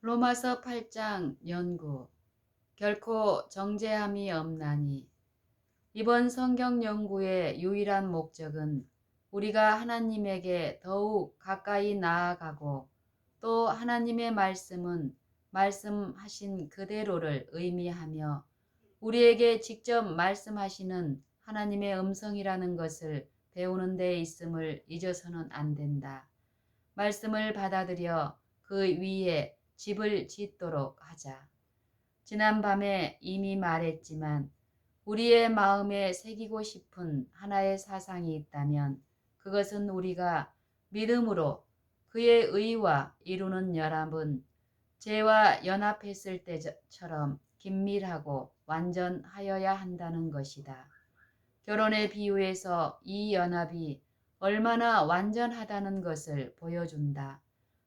로마서 8장 연구. 결코 정죄함이 없나니. 이번 성경 연구의 유일한 목적은 우리가 하나님에게 더욱 가까이 나아가고 또 하나님의 말씀은 말씀하신 그대로를 의미하며 우리에게 직접 말씀하시는 하나님의 음성이라는 것을 배우는 데 있음을 잊어서는 안 된다. 말씀을 받아들여 그 위에 집을 짓도록 하자. 지난밤에 이미 말했지만 우리의 마음에 새기고 싶은 하나의 사상이 있다면 그것은 우리가 믿음으로 그의 의와 이루는 연합은 죄와 연합했을 때처럼 긴밀하고 완전하여야 한다는 것이다. 결혼의 비유에서 이 연합이 얼마나 완전하다는 것을 보여준다.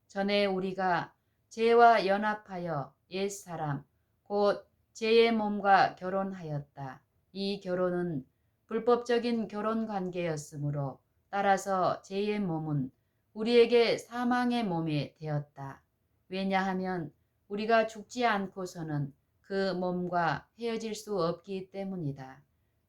전에 우리가 죄와 연합하여 옛사람, 곧 죄의 몸과 결혼하였다. 이 결혼은 불법적인 결혼 관계였으므로 따라서 죄의 몸은 우리에게 사망의 몸이 되었다. 왜냐하면 우리가 죽지 않고서는 그 몸과 헤어질 수 없기 때문이다.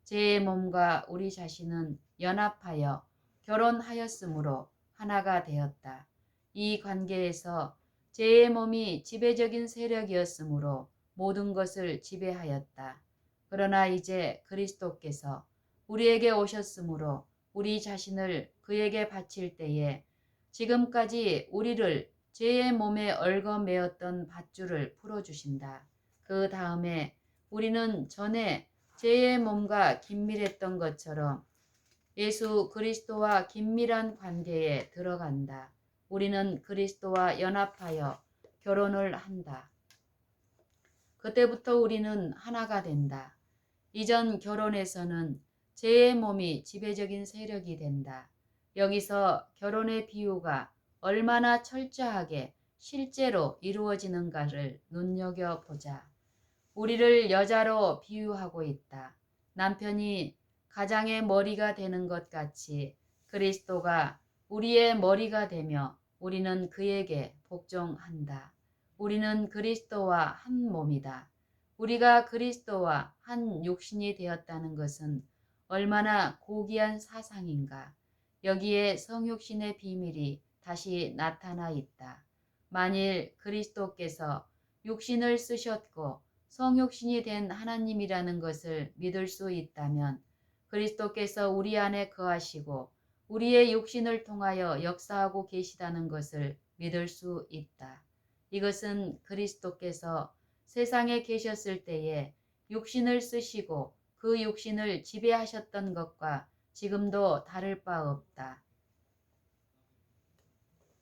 죄의 몸과 우리 자신은 연합하여 결혼하였으므로 하나가 되었다. 이 관계에서 죄의 몸이 지배적인 세력이었으므로 모든 것을 지배하였다. 그러나 이제 그리스도께서 우리에게 오셨으므로 우리 자신을 그에게 바칠 때에 지금까지 우리를 죄의 몸에 얽어매었던 밧줄을 풀어주신다. 그 다음에 우리는 전에 죄의 몸과 긴밀했던 것처럼 예수 그리스도와 긴밀한 관계에 들어간다. 우리는 그리스도와 연합하여 결혼을 한다. 그때부터 우리는 하나가 된다. 이전 결혼에서는 죄의 몸이 지배적인 세력이 된다. 여기서 결혼의 비유가 얼마나 철저하게 실제로 이루어지는가를 눈여겨보자. 우리를 여자로 비유하고 있다. 남편이 가장의 머리가 되는 것 같이 그리스도가 우리의 머리가 되며 우리는 그에게 복종한다. 우리는 그리스도와 한 몸이다. 우리가 그리스도와 한 육신이 되었다는 것은 얼마나 고귀한 사상인가. 여기에 성육신의 비밀이 다시 나타나 있다. 만일 그리스도께서 육신을 쓰셨고 성육신이 된 하나님이라는 것을 믿을 수 있다면 그리스도께서 우리 안에 거하시고 우리의 육신을 통하여 역사하고 계시다는 것을 믿을 수 있다. 이것은 그리스도께서 세상에 계셨을 때에 육신을 쓰시고 그 육신을 지배하셨던 것과 지금도 다를 바 없다.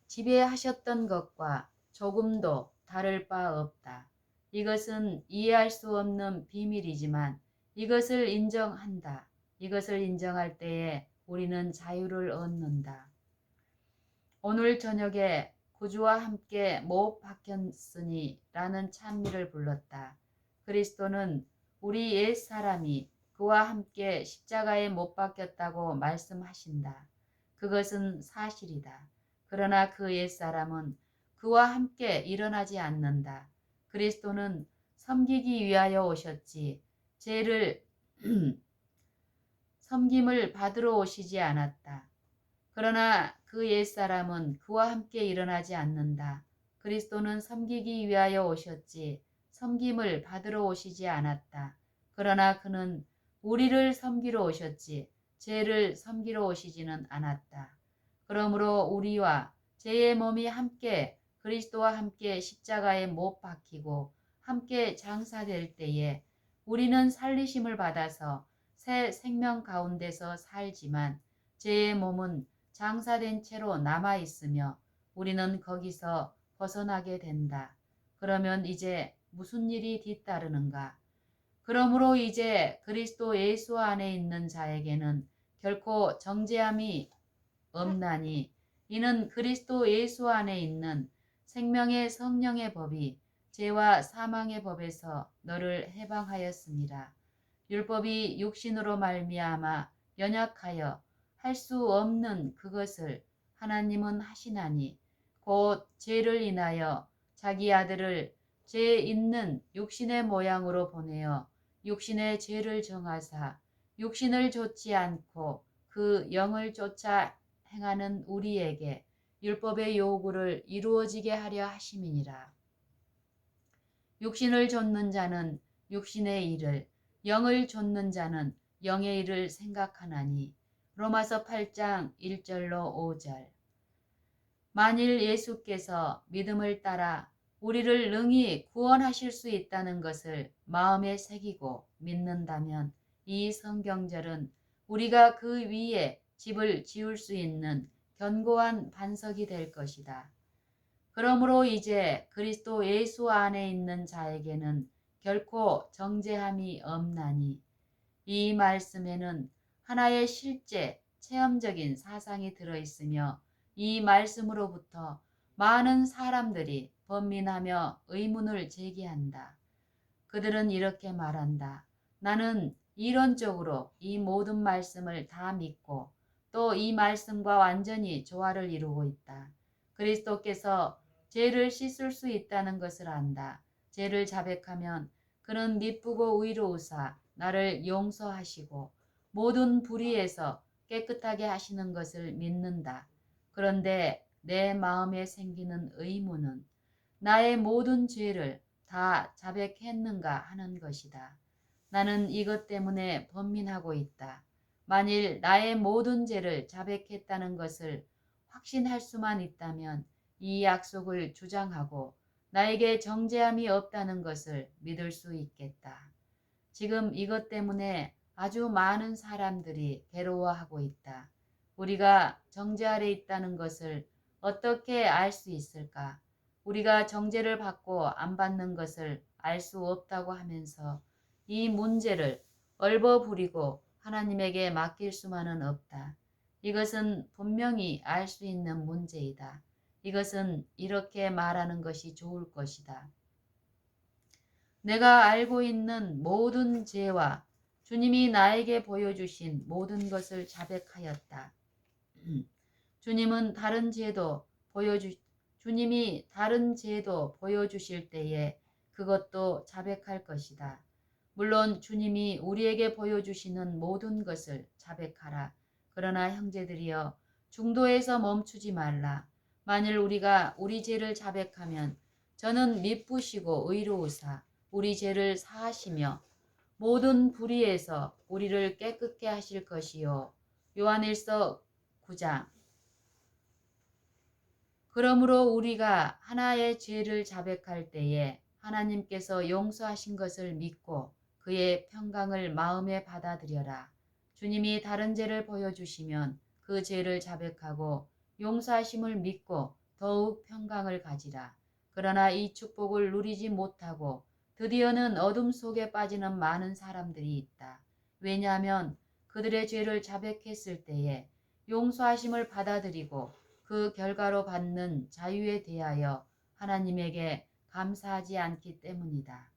지배하셨던 것과 조금도 다를 바 없다. 이것은 이해할 수 없는 비밀이지만 이것을 인정한다. 이것을 인정할 때에 우리는 자유를 얻는다. 오늘 저녁에 구주와 함께 못 박혔으니 라는 찬미를 불렀다. 그리스도는 우리 옛사람이 그와 함께 십자가에 못 박혔다고 말씀하신다. 그것은 사실이다. 그러나 그 옛사람은 그와 함께 일어나지 않는다. 그리스도는 섬기기 위하여 오셨지 죄를 섬김을 받으러 오시지 않았다. 그러나 그 옛사람은 그와 함께 일어나지 않는다. 그리스도는 섬기기 위하여 오셨지 섬김을 받으러 오시지 않았다. 그러나 그는 우리를 섬기러 오셨지 죄를 섬기러 오시지는 않았다. 그러므로 우리와 죄의 몸이 함께 그리스도와 함께 십자가에 못 박히고 함께 장사될 때에 우리는 살리심을 받아서 새 생명 가운데서 살지만 죄의 몸은 장사된 채로 남아있으며 우리는 거기서 벗어나게 된다. 그러면 이제 무슨 일이 뒤따르는가? 그러므로 이제 그리스도 예수 안에 있는 자에게는 결코 정죄함이 없나니 이는 그리스도 예수 안에 있는 생명의 성령의 법이 죄와 사망의 법에서 너를 해방하였습니다. 율법이 육신으로 말미암아 연약하여 할 수 없는 그것을 하나님은 하시나니 곧 죄를 인하여 자기 아들을 죄 있는 육신의 모양으로 보내어 육신의 죄를 정하사 육신을 좇지 않고 그 영을 쫓아 행하는 우리에게 율법의 요구를 이루어지게 하려 하심이니라. 육신을 좇는 자는 육신의 일을, 영을 좇는 자는 영의 일을 생각하나니. 로마서 8장 1절로 5절. 만일 예수께서 믿음을 따라 우리를 능히 구원하실 수 있다는 것을 마음에 새기고 믿는다면 이 성경절은 우리가 그 위에 집을 지을 수 있는 견고한 반석이 될 것이다. 그러므로 이제 그리스도 예수 안에 있는 자에게는 결코 정죄함이 없나니. 이 말씀에는 하나의 실제 체험적인 사상이 들어있으며 이 말씀으로부터 많은 사람들이 번민하며 의문을 제기한다. 그들은 이렇게 말한다. 나는 이론적으로 이 모든 말씀을 다 믿고 또 이 말씀과 완전히 조화를 이루고 있다. 그리스도께서 죄를 씻을 수 있다는 것을 안다. 죄를 자백하면 그는 미쁘고 의로우사 나를 용서하시고 모든 불의에서 깨끗하게 하시는 것을 믿는다. 그런데 내 마음에 생기는 의문은 나의 모든 죄를 다 자백했는가 하는 것이다. 나는 이것 때문에 번민하고 있다. 만일 나의 모든 죄를 자백했다는 것을 확신할 수만 있다면 이 약속을 주장하고 나에게 정죄함이 없다는 것을 믿을 수 있겠다. 지금 이것 때문에 아주 많은 사람들이 괴로워하고 있다. 우리가 정죄 아래 있다는 것을 어떻게 알 수 있을까? 우리가 정죄를 받고 안 받는 것을 알 수 없다고 하면서 이 문제를 얼버무리고 하나님에게 맡길 수만은 없다. 이것은 분명히 알 수 있는 문제이다. 이것은 이렇게 말하는 것이 좋을 것이다. 내가 알고 있는 모든 죄와 주님이 나에게 보여주신 모든 것을 자백하였다. 주님이 다른 죄도 보여주실 때에 그것도 자백할 것이다. 물론 주님이 우리에게 보여주시는 모든 것을 자백하라. 그러나 형제들이여, 중도에서 멈추지 말라. 만일 우리가 우리 죄를 자백하면 저는 미쁘시고 의로우사 우리 죄를 사하시며 모든 불의에서 우리를 깨끗게 하실 것이요. 요한일서 9장. 그러므로 우리가 하나의 죄를 자백할 때에 하나님께서 용서하신 것을 믿고 그의 평강을 마음에 받아들여라. 주님이 다른 죄를 보여주시면 그 죄를 자백하고 용서하심을 믿고 더욱 평강을 가지라. 그러나 이 축복을 누리지 못하고 드디어는 어둠 속에 빠지는 많은 사람들이 있다. 왜냐하면 그들의 죄를 자백했을 때에 용서하심을 받아들이고 그 결과로 받는 자유에 대하여 하나님에게 감사하지 않기 때문이다.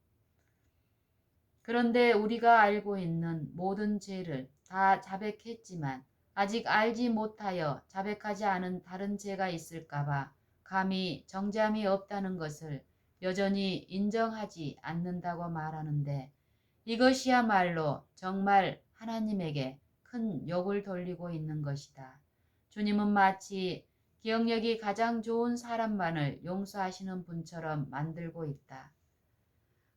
그런데 우리가 알고 있는 모든 죄를 다 자백했지만 아직 알지 못하여 자백하지 않은 다른 죄가 있을까봐 감히 정죄함이 없다는 것을 여전히 인정하지 않는다고 말하는데 이것이야말로 정말 하나님에게 큰 욕을 돌리고 있는 것이다. 주님은 마치 기억력이 가장 좋은 사람만을 용서하시는 분처럼 만들고 있다.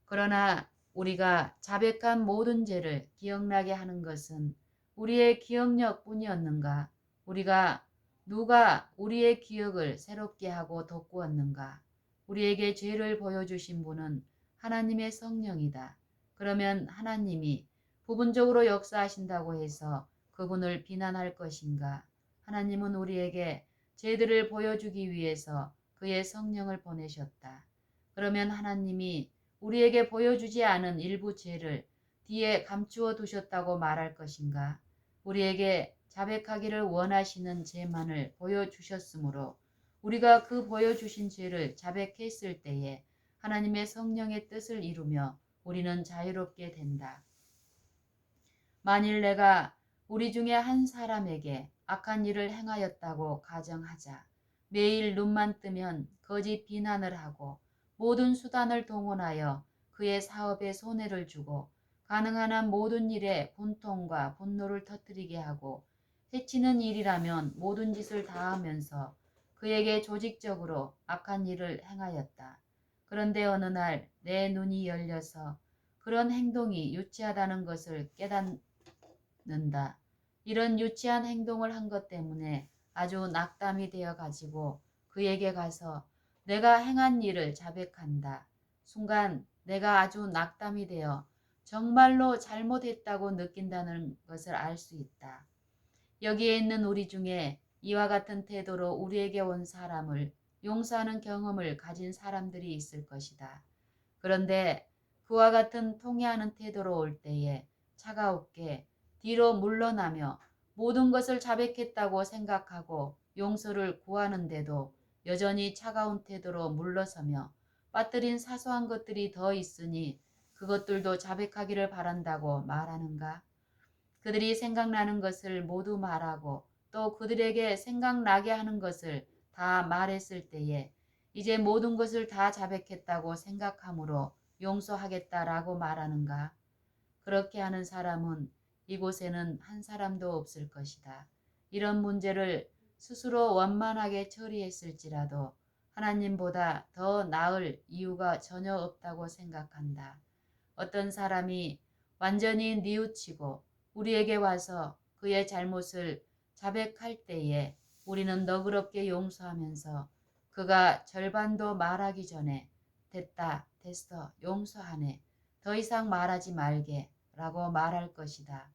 그러나 우리가 자백한 모든 죄를 기억나게 하는 것은 우리의 기억력뿐이었는가? 누가 우리의 기억을 새롭게 하고 돋구었는가? 우리에게 죄를 보여주신 분은 하나님의 성령이다. 그러면 하나님이 부분적으로 역사하신다고 해서 그분을 비난할 것인가? 하나님은 우리에게 죄들을 보여주기 위해서 그의 성령을 보내셨다. 그러면 하나님이 우리에게 보여주지 않은 일부 죄를 뒤에 감추어 두셨다고 말할 것인가? 우리에게 자백하기를 원하시는 죄만을 보여주셨으므로 우리가 그 보여주신 죄를 자백했을 때에 하나님의 성령의 뜻을 이루며 우리는 자유롭게 된다. 만일 내가 우리 중에 한 사람에게 악한 일을 행하였다고 가정하자. 매일 눈만 뜨면 거짓 비난을 하고 모든 수단을 동원하여 그의 사업에 손해를 주고 가능한 한 모든 일에 분통과 분노를 터뜨리게 하고 해치는 일이라면 모든 짓을 다하면서 그에게 조직적으로 악한 일을 행하였다. 그런데 어느 날 내 눈이 열려서 그런 행동이 유치하다는 것을 깨닫는다. 이런 유치한 행동을 한 것 때문에 아주 낙담이 되어 가지고 그에게 가서 내가 행한 일을 자백한다. 순간 내가 아주 낙담이 되어 정말로 잘못했다고 느낀다는 것을 알 수 있다. 여기에 있는 우리 중에 이와 같은 태도로 우리에게 온 사람을 용서하는 경험을 가진 사람들이 있을 것이다. 그런데 그와 같은 통해하는 태도로 올 때에 차가웁게 뒤로 물러나며 모든 것을 자백했다고 생각하고 용서를 구하는데도 여전히 차가운 태도로 물러서며 빠뜨린 사소한 것들이 더 있으니 그것들도 자백하기를 바란다고 말하는가? 그들이 생각나는 것을 모두 말하고 또 그들에게 생각나게 하는 것을 다 말했을 때에 이제 모든 것을 다 자백했다고 생각하므로 용서하겠다라고 말하는가? 그렇게 하는 사람은 이곳에는 한 사람도 없을 것이다. 이런 문제를 스스로 원만하게 처리했을지라도 하나님보다 더 나을 이유가 전혀 없다고 생각한다. 어떤 사람이 완전히 뉘우치고 우리에게 와서 그의 잘못을 자백할 때에 우리는 너그럽게 용서하면서 그가 절반도 말하기 전에 됐다, 됐어, 용서하네. 더 이상 말하지 말게 라고 말할 것이다.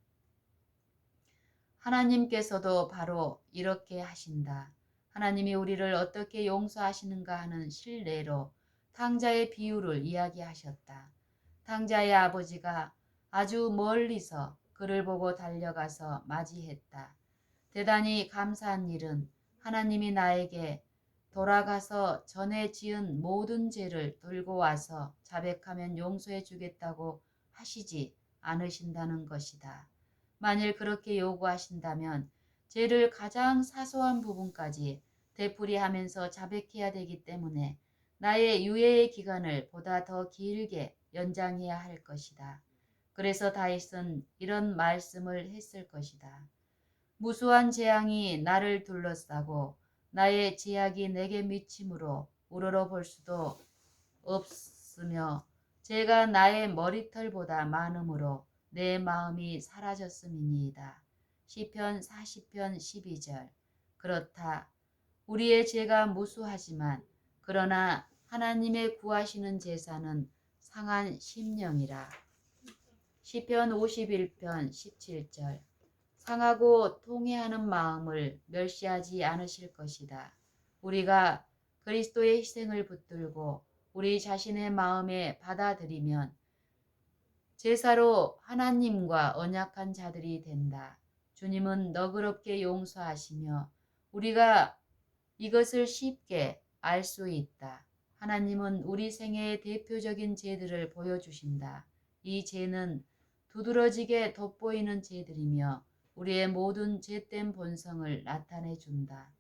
하나님께서도 바로 이렇게 하신다. 하나님이 우리를 어떻게 용서하시는가 하는 실례로 탕자의 비유를 이야기하셨다. 탕자의 아버지가 아주 멀리서 그를 보고 달려가서 맞이했다. 대단히 감사한 일은 하나님이 나에게 돌아가서 전에 지은 모든 죄를 들고 와서 자백하면 용서해 주겠다고 하시지 않으신다는 것이다. 만일 그렇게 요구하신다면 죄를 가장 사소한 부분까지 되풀이하면서 자백해야 되기 때문에 나의 유예의 기간을 보다 더 길게 연장해야 할 것이다. 그래서 다윗은 이런 말씀을 했을 것이다. 무수한 재앙이 나를 둘러싸고 나의 제약이 내게 미침으로 우러러볼 수도 없으며 죄가 나의 머리털보다 많음으로 내 마음이 사라졌음이니이다. 시편 40편 12절. 그렇다. 우리의 죄가 무수하지만 그러나 하나님의 구하시는 제사는 상한 심령이라. 시편 51편 17절. 상하고 통회하는 마음을 멸시하지 않으실 것이다. 우리가 그리스도의 희생을 붙들고 우리 자신의 마음에 받아들이면 제사로 하나님과 언약한 자들이 된다. 주님은 너그럽게 용서하시며 우리가 이것을 쉽게 알 수 있다. 하나님은 우리 생애의 대표적인 죄들을 보여주신다. 이 죄는 두드러지게 돋보이는 죄들이며 우리의 모든 죄된 본성을 나타내 준다.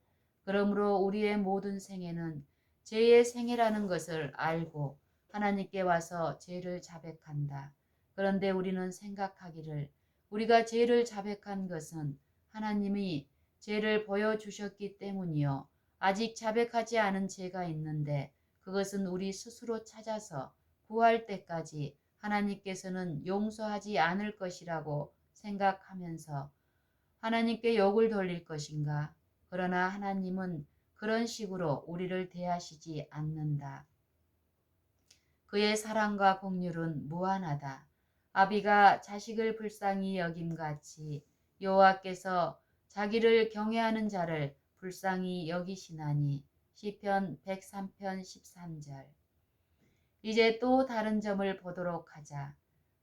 그러므로 우리의 모든 생애는 죄의 생애라는 것을 알고 하나님께 와서 죄를 자백한다. 그런데 우리는 생각하기를 우리가 죄를 자백한 것은 하나님이 죄를 보여주셨기 때문이요. 아직 자백하지 않은 죄가 있는데 그것은 우리 스스로 찾아서 구할 때까지 하나님께서는 용서하지 않을 것이라고 생각하면서 하나님께 욕을 돌릴 것인가? 그러나 하나님은 그런 식으로 우리를 대하시지 않는다. 그의 사랑과 긍휼은 무한하다. 아비가 자식을 불쌍히 여김같이 여호와께서 자기를 경외하는 자를 불쌍히 여기시나니. 시편 103편 13절. 이제 또 다른 점을 보도록 하자.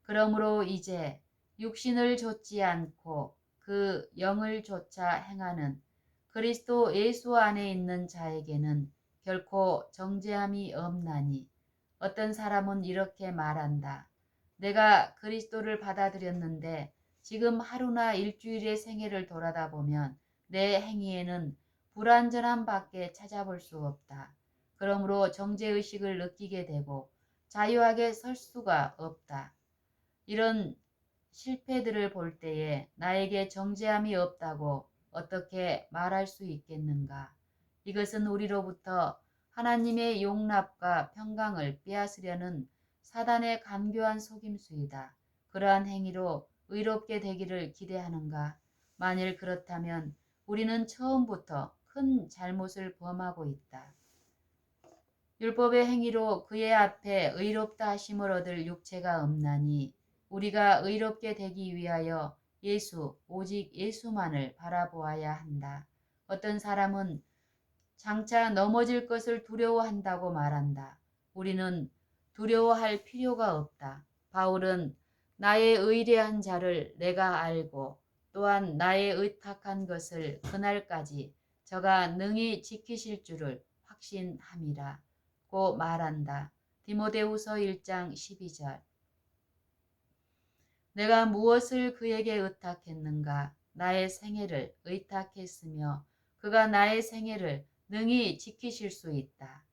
그러므로 이제 육신을 좇지 않고 그 영을 좇아 행하는 그리스도 예수 안에 있는 자에게는 결코 정죄함이 없나니. 어떤 사람은 이렇게 말한다. 내가 그리스도를 받아들였는데 지금 하루나 일주일의 생애를 돌아다 보면 내 행위에는 불완전함밖에 찾아볼 수 없다. 그러므로 정죄의식을 느끼게 되고 자유하게 설 수가 없다. 이런 실패들을 볼 때에 나에게 정죄함이 없다고 어떻게 말할 수 있겠는가? 이것은 우리로부터 하나님의 용납과 평강을 빼앗으려는 사단의 간교한 속임수이다. 그러한 행위로 의롭게 되기를 기대하는가? 만일 그렇다면 우리는 처음부터 큰 잘못을 범하고 있다. 율법의 행위로 그의 앞에 의롭다 하심을 얻을 육체가 없나니 우리가 의롭게 되기 위하여 오직 예수만을 바라보아야 한다. 어떤 사람은 장차 넘어질 것을 두려워한다고 말한다. 우리는 두려워할 필요가 없다. 바울은 나의 의뢰한 자를 내가 알고 또한 나의 의탁한 것을 그날까지 저가 능히 지키실 줄을 확신함이라 고 말한다. 디모데후서 1장 12절. 내가 무엇을 그에게 의탁했는가? 나의 생애를 의탁했으며 그가 나의 생애를 능히 지키실 수 있다.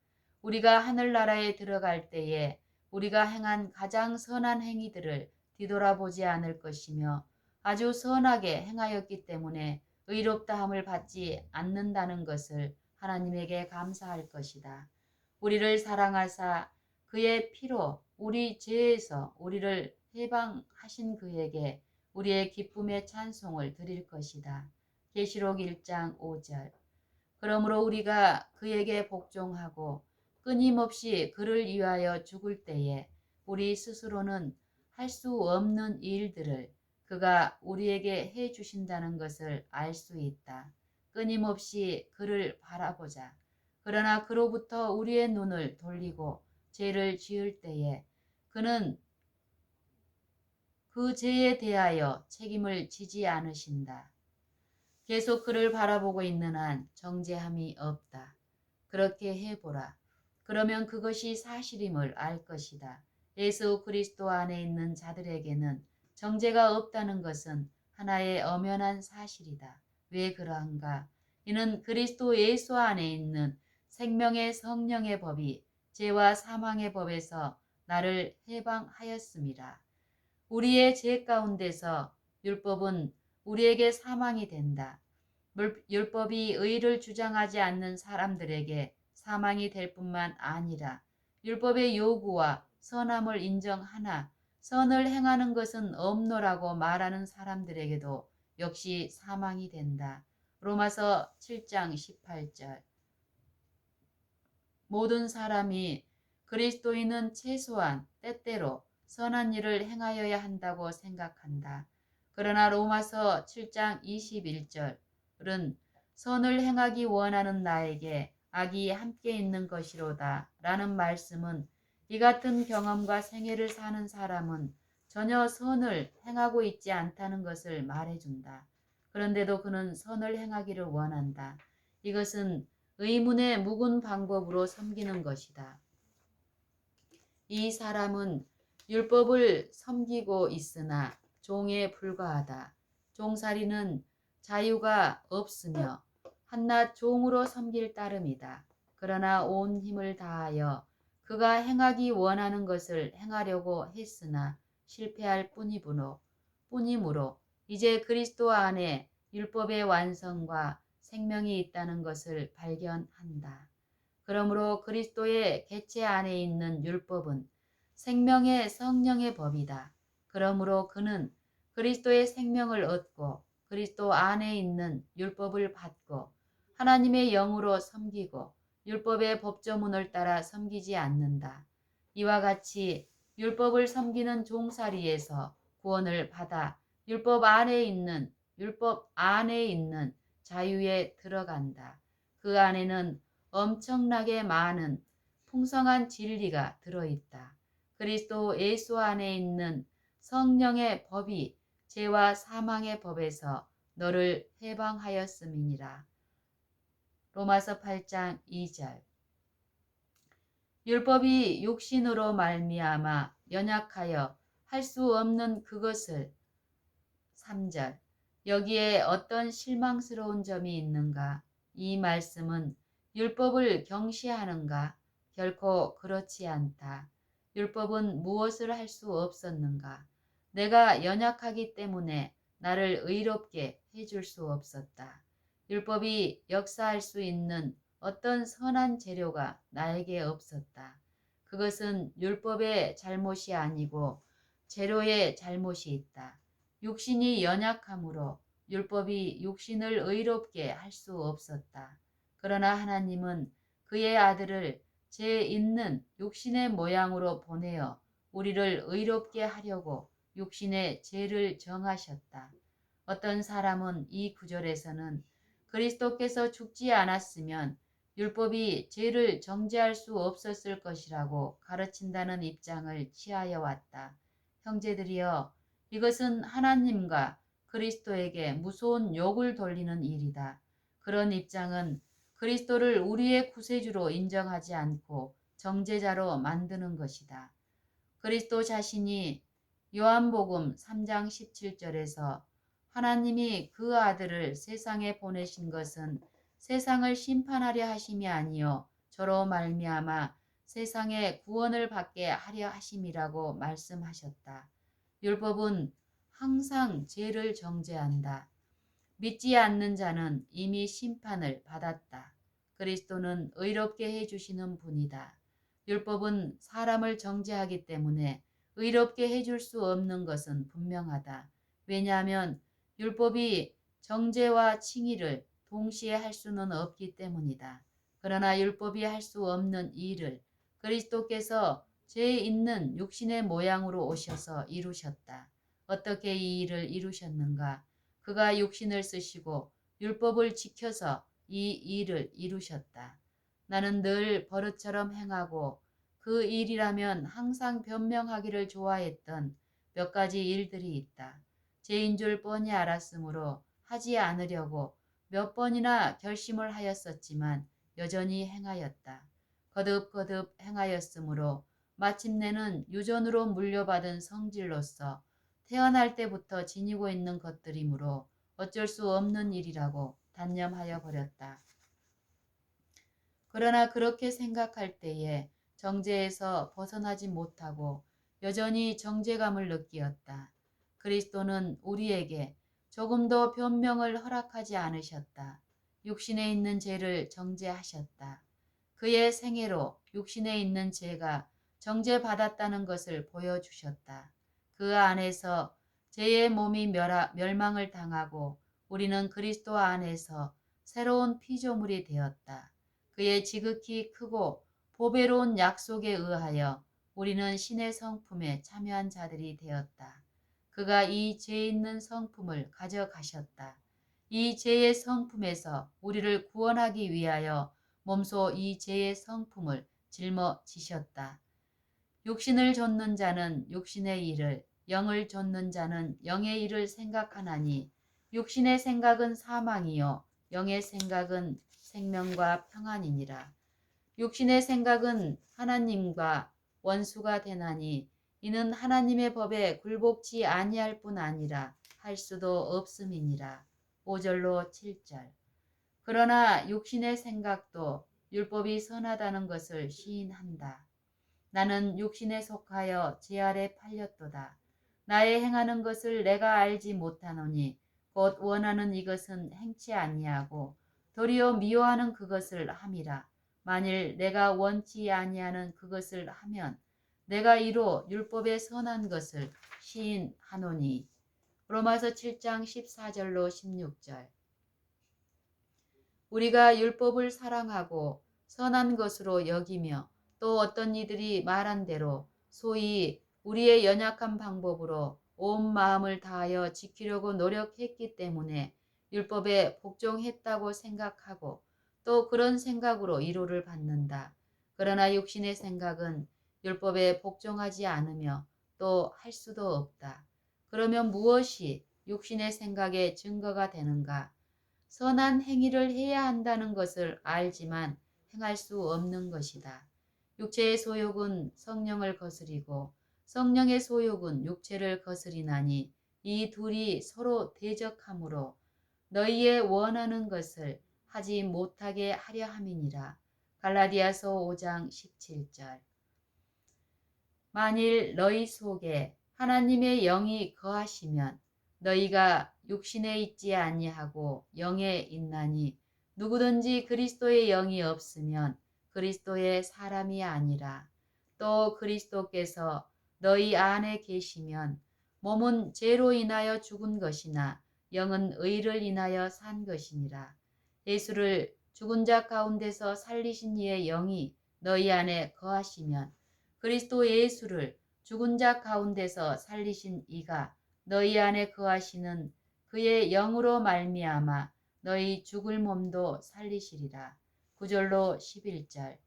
우리가 하늘나라에 들어갈 때에 우리가 행한 가장 선한 행위들을 뒤돌아보지 않을 것이며 아주 선하게 행하였기 때문에 의롭다함을 받지 않는다는 것을 하나님에게 감사할 것이다. 우리를 사랑하사 그의 피로 우리 죄에서 우리를 해방하신 그에게 우리의 기쁨의 찬송을 드릴 것이다. 계시록 1장 5절. 그러므로 우리가 그에게 복종하고 끊임없이 그를 위하여 죽을 때에 우리 스스로는 할 수 없는 일들을 그가 우리에게 해 주신다는 것을 알 수 있다. 끊임없이 그를 바라보자. 그러나 그로부터 우리의 눈을 돌리고 죄를 지을 때에 그는 그 죄에 대하여 책임을 지지 않으신다. 계속 그를 바라보고 있는 한 정죄함이 없다. 그렇게 해보라. 그러면 그것이 사실임을 알 것이다. 예수 그리스도 안에 있는 자들에게는 정죄가 없다는 것은 하나의 엄연한 사실이다. 왜 그러한가? 이는 그리스도 예수 안에 있는 생명의 성령의 법이 죄와 사망의 법에서 나를 해방하였음이라. 우리의 죄 가운데서 율법은 우리에게 사망이 된다. 율법이 의를 주장하지 않는 사람들에게 사망이 될 뿐만 아니라 율법의 요구와 선함을 인정하나 선을 행하는 것은 없노라고 말하는 사람들에게도 역시 사망이 된다. 로마서 7장 18절. 모든 사람이 그리스도인은 최소한 때때로 선한 일을 행하여야 한다고 생각한다. 그러나 로마서 7장 21절은 선을 행하기 원하는 나에게 악이 함께 있는 것이로다 라는 말씀은 이 같은 경험과 생애를 사는 사람은 전혀 선을 행하고 있지 않다는 것을 말해준다. 그런데도 그는 선을 행하기를 원한다. 이것은 의문의 묵은 방법으로 섬기는 것이다. 이 사람은 율법을 섬기고 있으나 종에 불과하다. 종살이는 자유가 없으며 한낱 종으로 섬길 따름이다. 그러나 온 힘을 다하여 그가 행하기 원하는 것을 행하려고 했으나 실패할 뿐이므로 이제 그리스도 안에 율법의 완성과 생명이 있다는 것을 발견한다. 그러므로 그리스도의 객체 안에 있는 율법은 생명의 성령의 법이다. 그러므로 그는 그리스도의 생명을 얻고 그리스도 안에 있는 율법을 받고 하나님의 영으로 섬기고 율법의 법조문을 따라 섬기지 않는다. 이와 같이 율법을 섬기는 종살이에서 구원을 받아 율법 안에 있는 자유에 들어간다. 그 안에는 엄청나게 많은 풍성한 진리가 들어있다. 그리스도 예수 안에 있는 성령의 법이 죄와 사망의 법에서 너를 해방하였음이니라. 로마서 8장 2절. 율법이 육신으로 말미암아 연약하여 할 수 없는 그것을 3절. 여기에 어떤 실망스러운 점이 있는가? 이 말씀은 율법을 경시하는가? 결코 그렇지 않다. 율법은 무엇을 할 수 없었는가? 내가 연약하기 때문에 나를 의롭게 해줄 수 없었다. 율법이 역사할 수 있는 어떤 선한 재료가 나에게 없었다. 그것은 율법의 잘못이 아니고 재료의 잘못이 있다. 육신이 연약함으로 율법이 육신을 의롭게 할 수 없었다. 그러나 하나님은 그의 아들을 죄 있는 육신의 모양으로 보내어 우리를 의롭게 하려고 육신의 죄를 정하셨다. 어떤 사람은 이 구절에서는 그리스도께서 죽지 않았으면 율법이 죄를 정죄할 수 없었을 것이라고 가르친다는 입장을 취하여 왔다. 형제들이여, 이것은 하나님과 그리스도에게 무서운 욕을 돌리는 일이다. 그런 입장은 그리스도를 우리의 구세주로 인정하지 않고 정죄자로 만드는 것이다. 그리스도 자신이 요한복음 3장 17절에서 하나님이 그 아들을 세상에 보내신 것은 세상을 심판하려 하심이 아니요 저로 말미암아 세상의 구원을 받게 하려 하심이라고 말씀하셨다. 율법은 항상 죄를 정죄한다. 믿지 않는 자는 이미 심판을 받았다. 그리스도는 의롭게 해주시는 분이다. 율법은 사람을 정죄하기 때문에 의롭게 해줄 수 없는 것은 분명하다. 왜냐하면 율법이 정죄와 칭의를 동시에 할 수는 없기 때문이다. 그러나 율법이 할 수 없는 일을 그리스도께서 죄 있는 육신의 모양으로 오셔서 이루셨다. 어떻게 이 일을 이루셨는가? 그가 육신을 쓰시고 율법을 지켜서 이 일을 이루셨다. 나는 늘 버릇처럼 행하고 그 일이라면 항상 변명하기를 좋아했던 몇 가지 일들이 있다. 죄인 줄 뻔히 알았으므로 하지 않으려고 몇 번이나 결심을 하였었지만 여전히 행하였다. 거듭거듭 행하였으므로 마침내는 유전으로 물려받은 성질로서 태어날 때부터 지니고 있는 것들이므로 어쩔 수 없는 일이라고 단념하여 버렸다. 그러나 그렇게 생각할 때에 정죄에서 벗어나지 못하고 여전히 정죄감을 느끼었다. 그리스도는 우리에게 조금도 변명을 허락하지 않으셨다. 육신에 있는 죄를 정죄하셨다. 그의 생애로 육신에 있는 죄가 정죄받았다는 것을 보여주셨다. 그 안에서 죄의 몸이 멸망을 당하고 우리는 그리스도 안에서 새로운 피조물이 되었다. 그의 지극히 크고 보배로운 약속에 의하여 우리는 신의 성품에 참여한 자들이 되었다. 그가 이 죄 있는 성품을 가져가셨다. 이 죄의 성품에서 우리를 구원하기 위하여 몸소 이 죄의 성품을 짊어지셨다. 육신을 좇는 자는 육신의 일을, 영을 좇는 자는 영의 일을 생각하나니 육신의 생각은 사망이요 영의 생각은 생명과 평안이니라. 육신의 생각은 하나님과 원수가 되나니 이는 하나님의 법에 굴복치 아니할 뿐 아니라 할 수도 없음이니라. 5절로 7절. 그러나 육신의 생각도 율법이 선하다는 것을 시인한다. 나는 육신에 속하여 죄 아래 팔렸도다. 나의 행하는 것을 내가 알지 못하노니 곧 원하는 이것은 행치 아니하고 도리어 미워하는 그것을 함이라. 만일 내가 원치 아니하는 그것을 하면 내가 이로 율법의 선한 것을 시인하노니. 로마서 7장 14절로 16절. 우리가 율법을 사랑하고 선한 것으로 여기며 또 어떤 이들이 말한 대로 소위 우리의 연약한 방법으로 온 마음을 다하여 지키려고 노력했기 때문에 율법에 복종했다고 생각하고 또 그런 생각으로 위로를 받는다. 그러나 육신의 생각은 율법에 복종하지 않으며 또 할 수도 없다. 그러면 무엇이 육신의 생각의 증거가 되는가? 선한 행위를 해야 한다는 것을 알지만 행할 수 없는 것이다. 육체의 소욕은 성령을 거스리고 성령의 소욕은 육체를 거스리나니 이 둘이 서로 대적하므로 너희의 원하는 것을 하지 못하게 하려 함이니라. 갈라디아서 5장 17절. 만일 너희 속에 하나님의 영이 거하시면 너희가 육신에 있지 아니하고 영에 있나니 누구든지 그리스도의 영이 없으면 그리스도의 사람이 아니라. 또 그리스도께서 너희 안에 계시면 몸은 죄로 인하여 죽은 것이나 영은 의를 인하여 산 것이니라. 예수를 죽은 자 가운데서 살리신 이의 영이 너희 안에 거하시면 그리스도 예수를 죽은 자 가운데서 살리신 이가 너희 안에 거하시는 그의 영으로 말미암아 너희 죽을 몸도 살리시리라. 9절로 11절.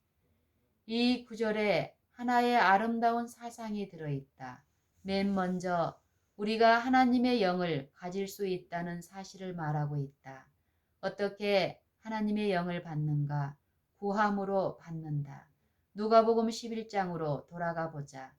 이 구절에 하나의 아름다운 사상이 들어있다. 맨 먼저 우리가 하나님의 영을 가질 수 있다는 사실을 말하고 있다. 어떻게 하나님의 영을 받는가? 구함으로 받는다. 누가복음 11장으로 돌아가 보자.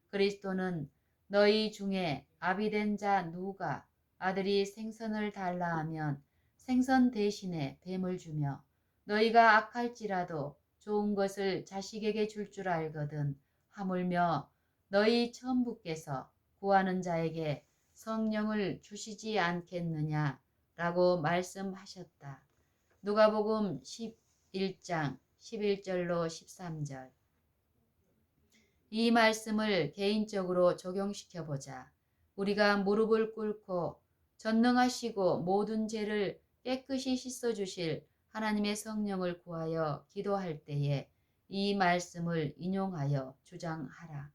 그리스도는 너희 중에 아비된 자 누가 아들이 생선을 달라 하면 생선 대신에 뱀을 주며 너희가 악할지라도 좋은 것을 자식에게 줄 줄 알거든 하물며 너희 천부께서 구하는 자에게 성령을 주시지 않겠느냐 라고 말씀하셨다. 누가복음 11장 11절로 13절. 이 말씀을 개인적으로 적용시켜 보자. 우리가 무릎을 꿇고 전능하시고 모든 죄를 깨끗이 씻어주실 하나님의 성령을 구하여 기도할 때에 이 말씀을 인용하여 주장하라.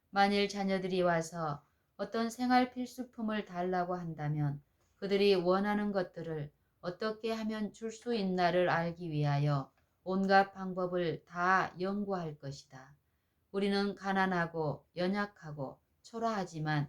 만일 자녀들이 와서 어떤 생활 필수품을 달라고 한다면 그들이 원하는 것들을 어떻게 하면 줄 수 있나를 알기 위하여 온갖 방법을 다 연구할 것이다. 우리는 가난하고 연약하고 초라하지만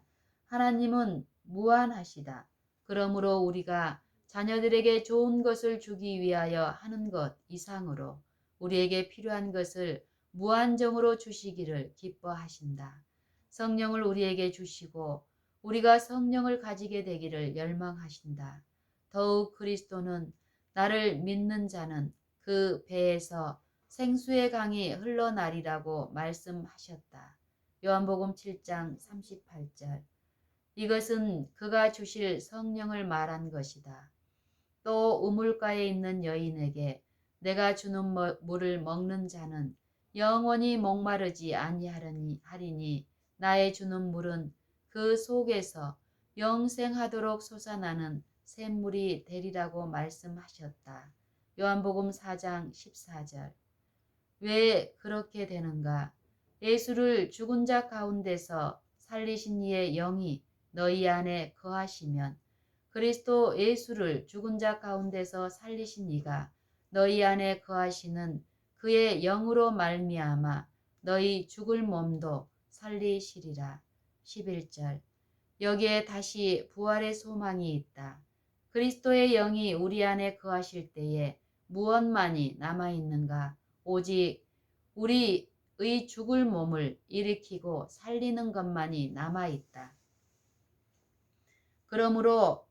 하나님은 무한하시다. 그러므로 우리가 자녀들에게 좋은 것을 주기 위하여 하는 것 이상으로 우리에게 필요한 것을 무한정으로 주시기를 기뻐하신다. 성령을 우리에게 주시고 우리가 성령을 가지게 되기를 열망하신다. 더욱 그리스도는 나를 믿는 자는 그 배에서 생수의 강이 흘러나리라고 말씀하셨다. 요한복음 7장 38절. 이것은 그가 주실 성령을 말한 것이다. 또 우물가에 있는 여인에게 내가 주는 물을 먹는 자는 영원히 목마르지 아니하리니 나의 주는 물은 그 속에서 영생하도록 솟아나는 샘물이 되리라고 말씀하셨다. 요한복음 4장 14절. 왜 그렇게 되는가? 예수를 죽은 자 가운데서 살리신 이의 영이 너희 안에 거하시면 그리스도 예수를 죽은 자 가운데서 살리신 이가 너희 안에 거하시는 그의 영으로 말미암아 너희 죽을 몸도 살리시리라. 11절. 여기에 다시 부활의 소망이 있다. 그리스도의 영이 우리 안에 거하실 때에 무엇만이 남아있는가? 오직 우리의 죽을 몸을 일으키고 살리는 것만이 남아있다. 그러므로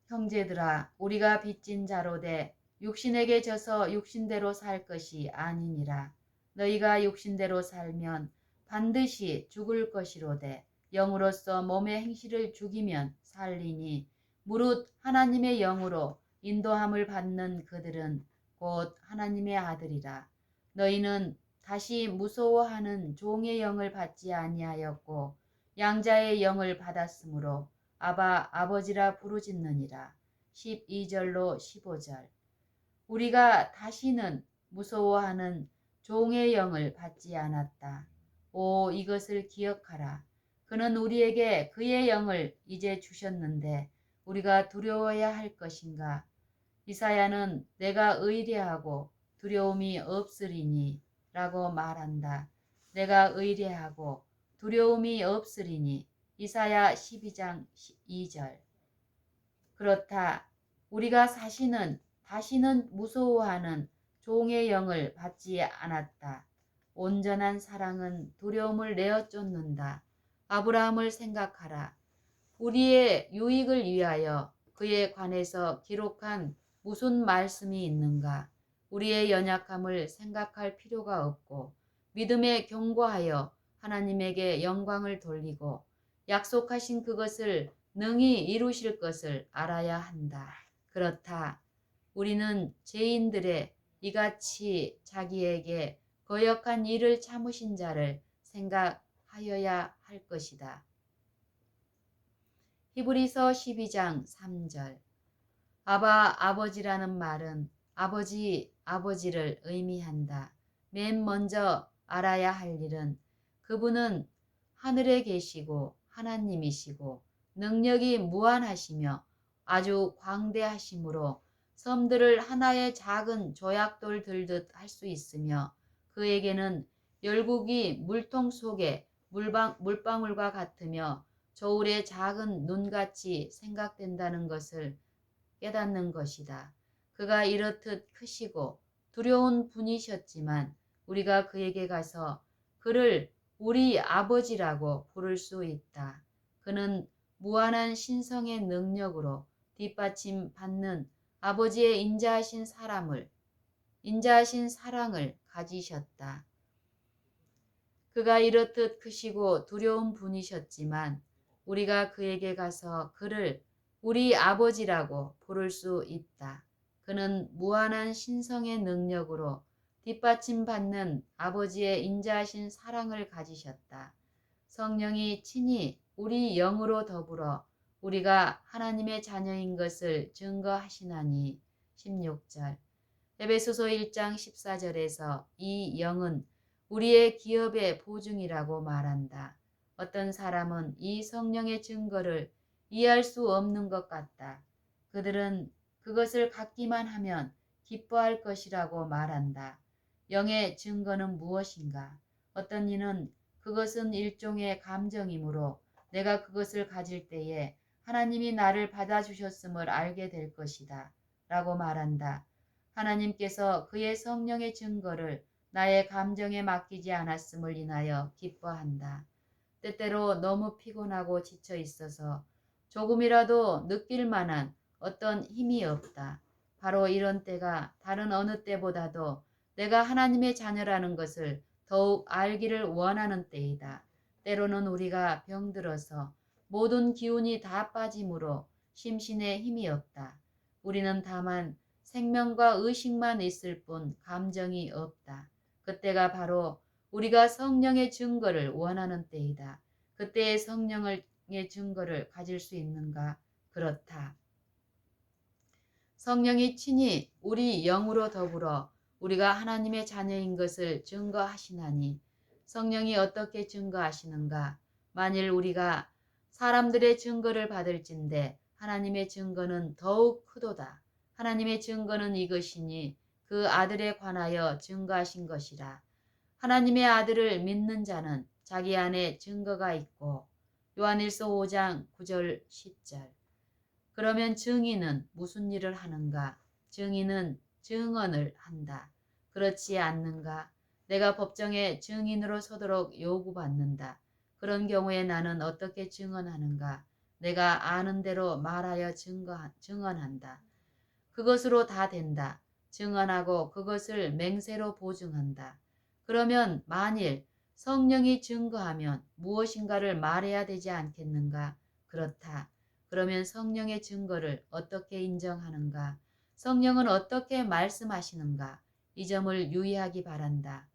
형제들아, 우리가 빚진 자로 돼 육신에게 져서 육신대로 살 것이 아니니라. 너희가 육신대로 살면 반드시 죽을 것이로되 영으로서 몸의 행실을 죽이면 살리니 무릇 하나님의 영으로 인도함을 받는 그들은 곧 하나님의 아들이라. 너희는 다시 무서워하는 종의 영을 받지 아니하였고 양자의 영을 받았으므로 아바 아버지라 부르짖느니라. 12절로 15절. 우리가 다시는 무서워하는 종의 영을 받지 않았다. 오, 이것을 기억하라. 그는 우리에게 그의 영을 이제 주셨는데 우리가 두려워야 할 것인가? 이사야는 내가 의뢰하고 두려움이 없으리니 라고 말한다. 내가 의뢰하고 두려움이 없으리니 이사야 12장 2절. 그렇다. 우리가 다시는 무서워하는 종의 영을 받지 않았다. 온전한 사랑은 두려움을 내어 쫓는다. 아브라함을 생각하라. 우리의 유익을 위하여 그에 관해서 기록한 무슨 말씀이 있는가? 우리의 연약함을 생각할 필요가 없고 믿음에 견고하여 하나님에게 영광을 돌리고 약속하신 그것을 능히 이루실 것을 알아야 한다. 그렇다. 우리는 죄인들의 이같이 자기에게 거역한 일을 참으신 자를 생각하여야 할 것이다. 히브리서 12장 3절. 아버지라는 말은 아버지를 의미한다. 맨 먼저 알아야 할 일은 그분은 하늘에 계시고 하나님이시고 능력이 무한하시며 아주 광대하심으로 섬들을 하나의 작은 조약돌 들듯 할 수 있으며 그에게는 열국이 물통 속에 물방울과 같으며 저울의 작은 눈같이 생각된다는 것을 깨닫는 것이다. 그가 이렇듯 크시고 두려운 분이셨지만 우리가 그에게 가서 그를 우리 아버지라고 부를 수 있다. 그는 무한한 신성의 능력으로 뒷받침 받는 아버지의 인자하신 사랑을 가지셨다. 그가 이렇듯 크시고 두려운 분이셨지만 우리가 그에게 가서 그를 우리 아버지라고 부를 수 있다. 그는 무한한 신성의 능력으로 뒷받침받는 아버지의 인자하신 사랑을 가지셨다. 성령이 친히 우리 영으로 더불어 우리가 하나님의 자녀인 것을 증거하시나니 16절. 에베소서 1장 14절에서 이 영은 우리의 기업의 보증이라고 말한다. 어떤 사람은 이 성령의 증거를 이해할 수 없는 것 같다. 그들은 그것을 갖기만 하면 기뻐할 것이라고 말한다. 영의 증거는 무엇인가? 어떤 이는 그것은 일종의 감정이므로 내가 그것을 가질 때에 하나님이 나를 받아주셨음을 알게 될 것이다. 라고 말한다. 하나님께서 그의 성령의 증거를 나의 감정에 맡기지 않았음을 인하여 기뻐한다. 때때로 너무 피곤하고 지쳐 있어서 조금이라도 느낄 만한 어떤 힘이 없다. 바로 이런 때가 다른 어느 때보다도 내가 하나님의 자녀라는 것을 더욱 알기를 원하는 때이다. 때로는 우리가 병들어서 모든 기운이 다 빠짐으로 심신에 힘이 없다. 우리는 다만 생명과 의식만 있을 뿐 감정이 없다. 그때가 바로 우리가 성령의 증거를 원하는 때이다. 그때의 성령의 증거를 가질 수 있는가? 그렇다. 성령이 친히 우리 영으로 더불어 우리가 하나님의 자녀인 것을 증거하시나니 성령이 어떻게 증거하시는가? 만일 우리가 사람들의 증거를 받을진대 하나님의 증거는 더욱 크도다. 하나님의 증거는 이것이니 그 아들에 관하여 증거하신 것이라. 하나님의 아들을 믿는 자는 자기 안에 증거가 있고 요한일서 5장 9절 10절. 그러면 증인은 무슨 일을 하는가? 증인은 증언을 한다. 그렇지 않는가? 내가 법정에 증인으로 서도록 요구받는다. 그런 경우에 나는 어떻게 증언하는가? 내가 아는 대로 말하여 증언한다. 그것으로 다 된다. 증언하고 그것을 맹세로 보증한다. 그러면 만일 성령이 증거하면 무엇인가를 말해야 되지 않겠는가? 그렇다. 그러면 성령의 증거를 어떻게 인정하는가? 성령은 어떻게 말씀하시는가? 이 점을 유의하기 바란다.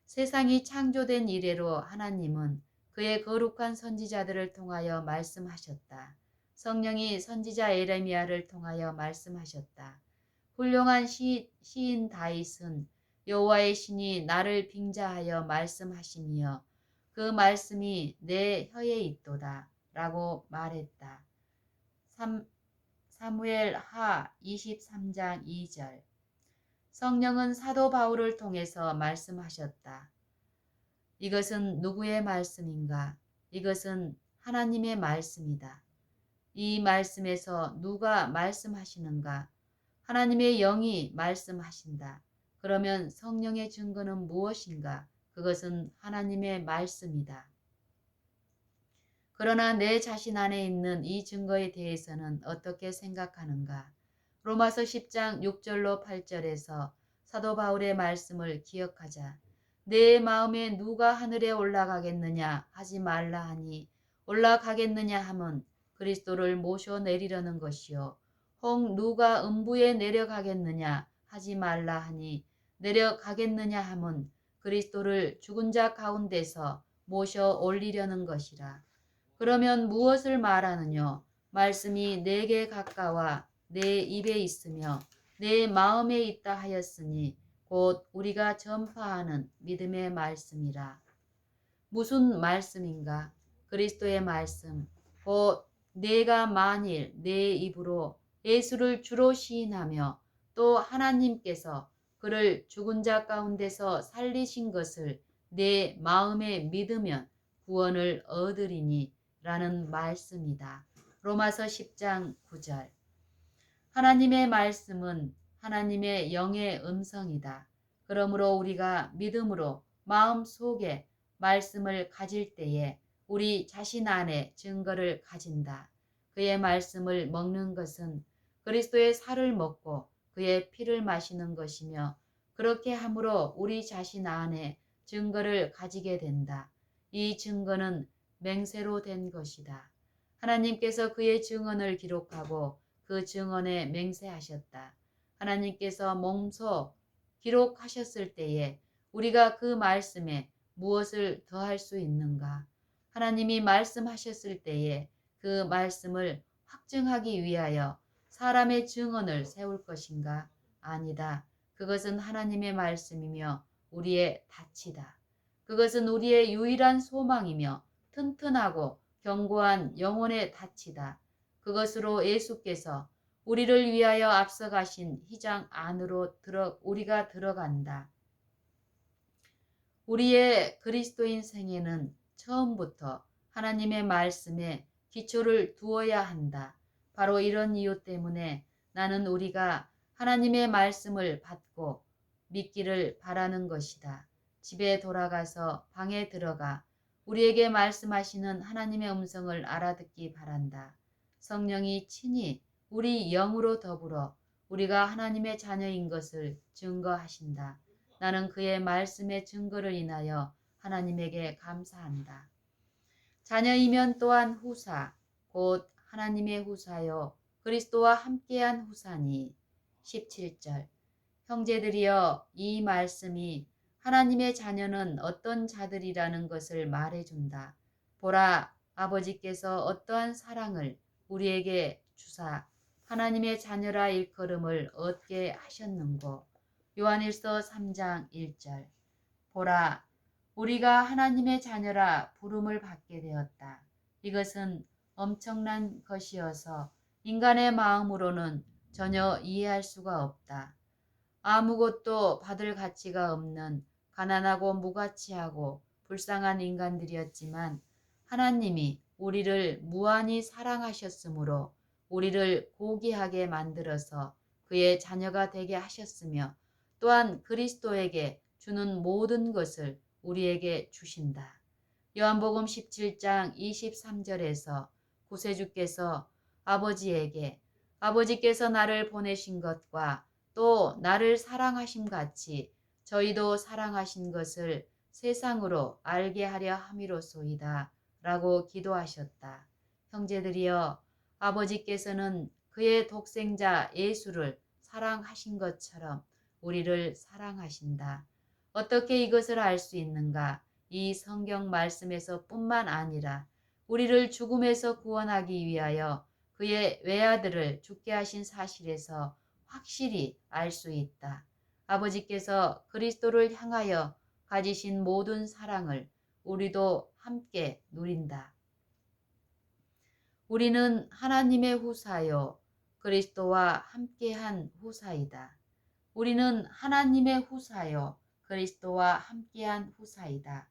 세상이 창조된 이래로 하나님은 그의 거룩한 선지자들을 통하여 말씀하셨다. 성령이 선지자 에레미야를 통하여 말씀하셨다. 훌륭한 시인 다윗은 여호와의 신이 나를 빙자하여 말씀하시며 그 말씀이 내 혀에 있도다 라고 말했다. 사무엘 하 23장 2절. 성령은 사도 바울을 통해서 말씀하셨다. 이것은 누구의 말씀인가? 이것은 하나님의 말씀이다. 이 말씀에서 누가 말씀하시는가? 하나님의 영이 말씀하신다. 그러면 성령의 증거는 무엇인가? 그것은 하나님의 말씀이다. 그러나 내 자신 안에 있는 이 증거에 대해서는 어떻게 생각하는가? 로마서 10장 6절로 8절에서 사도 바울의 말씀을 기억하자. 내 마음에 누가 하늘에 올라가겠느냐 하지 말라 하니 올라가겠느냐 함은 그리스도를 모셔 내리려는 것이요. 혹 누가 음부에 내려가겠느냐 하지 말라 하니 내려가겠느냐 함은 그리스도를 죽은 자 가운데서 모셔 올리려는 것이라. 그러면 무엇을 말하느뇨? 말씀이 내게 가까워 내 입에 있으며 내 마음에 있다 하였으니 곧 우리가 전파하는 믿음의 말씀이라. 무슨 말씀인가? 그리스도의 말씀. 곧 내가 만일 내 입으로 예수를 주로 시인하며 또 하나님께서 그를 죽은 자 가운데서 살리신 것을 내 마음에 믿으면 구원을 얻으리니 라는 말씀이다. 로마서 10장 9절. 하나님의 말씀은 하나님의 영의 음성이다. 그러므로 우리가 믿음으로 마음속에 말씀을 가질 때에 우리 자신 안에 증거를 가진다. 그의 말씀을 먹는 것은 그리스도의 살을 먹고 그의 피를 마시는 것이며 그렇게 함으로 우리 자신 안에 증거를 가지게 된다. 이 증거는 맹세로 된 것이다. 하나님께서 그의 증언을 기록하고 그 증언에 맹세하셨다. 하나님께서 몸소 기록하셨을 때에 우리가 그 말씀에 무엇을 더할 수 있는가? 하나님이 말씀하셨을 때에 그 말씀을 확증하기 위하여 사람의 증언을 세울 것인가? 아니다. 그것은 하나님의 말씀이며 우리의 다치다. 그것은 우리의 유일한 소망이며 튼튼하고 견고한 영혼의 다치다. 그것으로 예수께서 우리를 위하여 앞서가신 휘장 안으로 우리가 들어간다. 우리의 그리스도인 생애는 처음부터 하나님의 말씀에 기초를 두어야 한다. 바로 이런 이유 때문에 나는 우리가 하나님의 말씀을 받고 믿기를 바라는 것이다. 집에 돌아가서 방에 들어가 우리에게 말씀하시는 하나님의 음성을 알아듣기 바란다. 성령이 친히 우리 영으로 더불어 우리가 하나님의 자녀인 것을 증거하신다. 나는 그의 말씀의 증거를 인하여 하나님에게 감사한다. 자녀이면 또한 후사, 곧 하나님의 후사요 그리스도와 함께한 후사니. 17절. 형제들이여, 이 말씀이 하나님의 자녀는 어떤 자들이라는 것을 말해준다. 보라, 아버지께서 어떠한 사랑을 우리에게 주사 하나님의 자녀라 일컬음을 얻게 하셨는고. 요한일서 3장 1절. 보라, 우리가 하나님의 자녀라 부름을 받게 되었다. 이것은 엄청난 것이어서 인간의 마음으로는 전혀 이해할 수가 없다. 아무것도 받을 가치가 없는 가난하고 무가치하고 불쌍한 인간들이었지만 하나님이 우리를 무한히 사랑하셨으므로 우리를 고귀하게 만들어서 그의 자녀가 되게 하셨으며 또한 그리스도에게 주는 모든 것을 우리에게 주신다. 요한복음 17장 23절에서 구세주께서 아버지에게 아버지께서 나를 보내신 것과 또 나를 사랑하심 같이 저희도 사랑하신 것을 세상으로 알게 하려 함이로소이다 라고 기도하셨다. 형제들이여, 아버지께서는 그의 독생자 예수를 사랑하신 것처럼 우리를 사랑하신다. 어떻게 이것을 알 수 있는가? 이 성경 말씀에서 뿐만 아니라 우리를 죽음에서 구원하기 위하여 그의 외아들을 죽게 하신 사실에서 확실히 알 수 있다. 아버지께서 그리스도를 향하여 가지신 모든 사랑을 우리도 함께 누린다. 우리는 하나님의 후사요 그리스도와 함께한 후사이다. 우리는 하나님의 후사요 그리스도와 함께한 후사이다.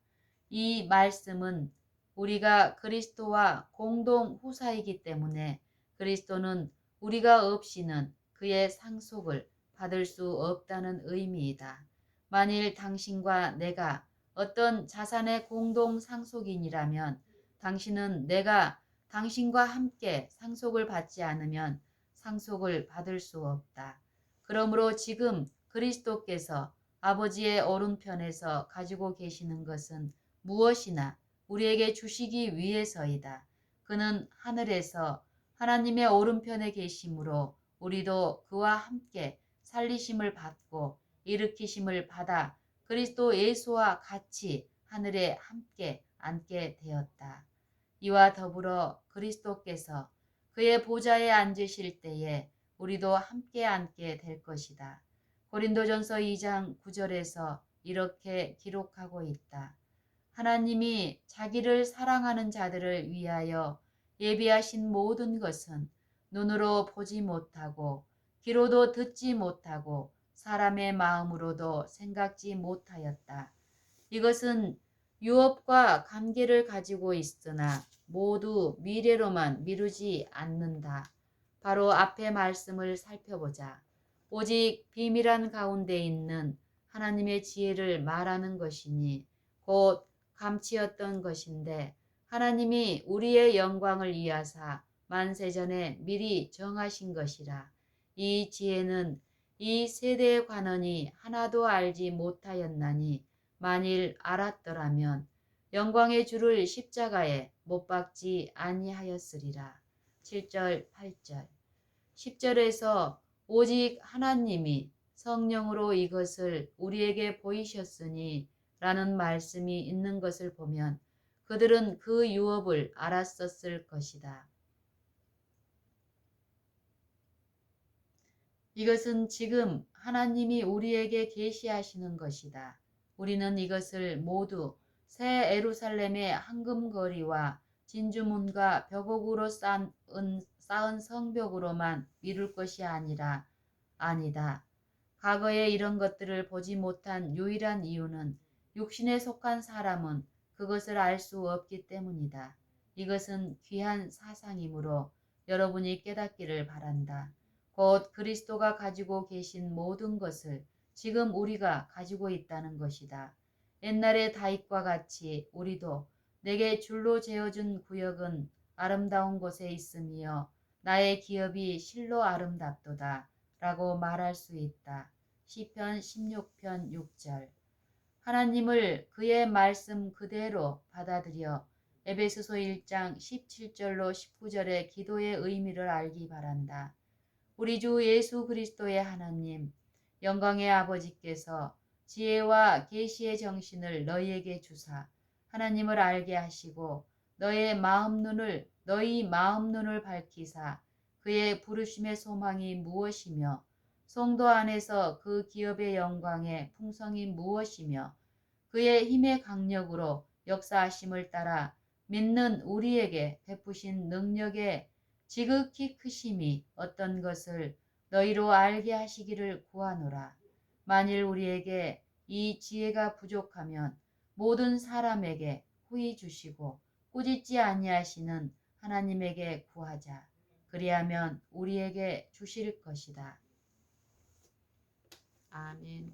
이 말씀은 우리가 그리스도와 공동 후사이기 때문에 그리스도는 우리가 없이는 그의 상속을 받을 수 없다는 의미이다. 만일 당신과 내가 어떤 자산의 공동 상속인이라면 당신은 내가 당신과 함께 상속을 받지 않으면 상속을 받을 수 없다. 그러므로 지금 그리스도께서 아버지의 오른편에서 가지고 계시는 것은 무엇이나 우리에게 주시기 위해서이다. 그는 하늘에서 하나님의 오른편에 계심으로 우리도 그와 함께 살리심을 받고 일으키심을 받아 그리스도 예수와 같이 하늘에 함께 앉게 되었다. 이와 더불어 그리스도께서 그의 보좌에 앉으실 때에 우리도 함께 앉게 될 것이다. 고린도전서 2장 9절에서 이렇게 기록하고 있다. 하나님이 자기를 사랑하는 자들을 위하여 예비하신 모든 것은 눈으로 보지 못하고 귀로도 듣지 못하고 사람의 마음으로도 생각지 못하였다. 이것은 유업과 관계를 가지고 있으나 모두 미래로만 미루지 않는다. 바로 앞의 말씀을 살펴보자. 오직 비밀한 가운데 있는 하나님의 지혜를 말하는 것이니 곧 감치었던 것인데 하나님이 우리의 영광을 위하사 만세전에 미리 정하신 것이라. 이 지혜는 이 세대의 관원이 하나도 알지 못하였나니 만일 알았더라면 영광의 주를 십자가에 못 박지 아니하였으리라. 7절 8절 10절에서 오직 하나님이 성령으로 이것을 우리에게 보이셨으니 라는 말씀이 있는 것을 보면 그들은 그 유업을 알았었을 것이다. 이것은 지금 하나님이 우리에게 계시하시는 것이다. 우리는 이것을 모두 새 예루살렘의 황금거리와 진주문과 벽옥으로 쌓은 성벽으로만 미룰 것이 아니다. 과거에 이런 것들을 보지 못한 유일한 이유는 육신에 속한 사람은 그것을 알 수 없기 때문이다. 이것은 귀한 사상이므로 여러분이 깨닫기를 바란다. 곧 그리스도가 가지고 계신 모든 것을 지금 우리가 가지고 있다는 것이다. 옛날의 다윗과 같이 우리도 내게 줄로 재어준 구역은 아름다운 곳에 있으며 나의 기업이 실로 아름답도다 라고 말할 수 있다. 시편 16편 6절 하나님을 그의 말씀 그대로 받아들여 에베소서 1장 17절로 19절의 기도의 의미를 알기 바란다. 우리 주 예수 그리스도의 하나님, 영광의 아버지께서 지혜와 계시의 정신을 너희에게 주사 하나님을 알게 하시고 너희 마음 눈을 밝히사 그의 부르심의 소망이 무엇이며 성도 안에서 그 기업의 영광의 풍성이 무엇이며 그의 힘의 강력으로 역사하심을 따라 믿는 우리에게 베푸신 능력의 지극히 크심이 어떤 것을 너희로 알게 하시기를 구하노라. 만일 우리에게 이 지혜가 부족하면 모든 사람에게 후히 주시고 꾸짖지 아니하시는 하나님에게 구하자. 그리하면 우리에게 주실 것이다. 아멘.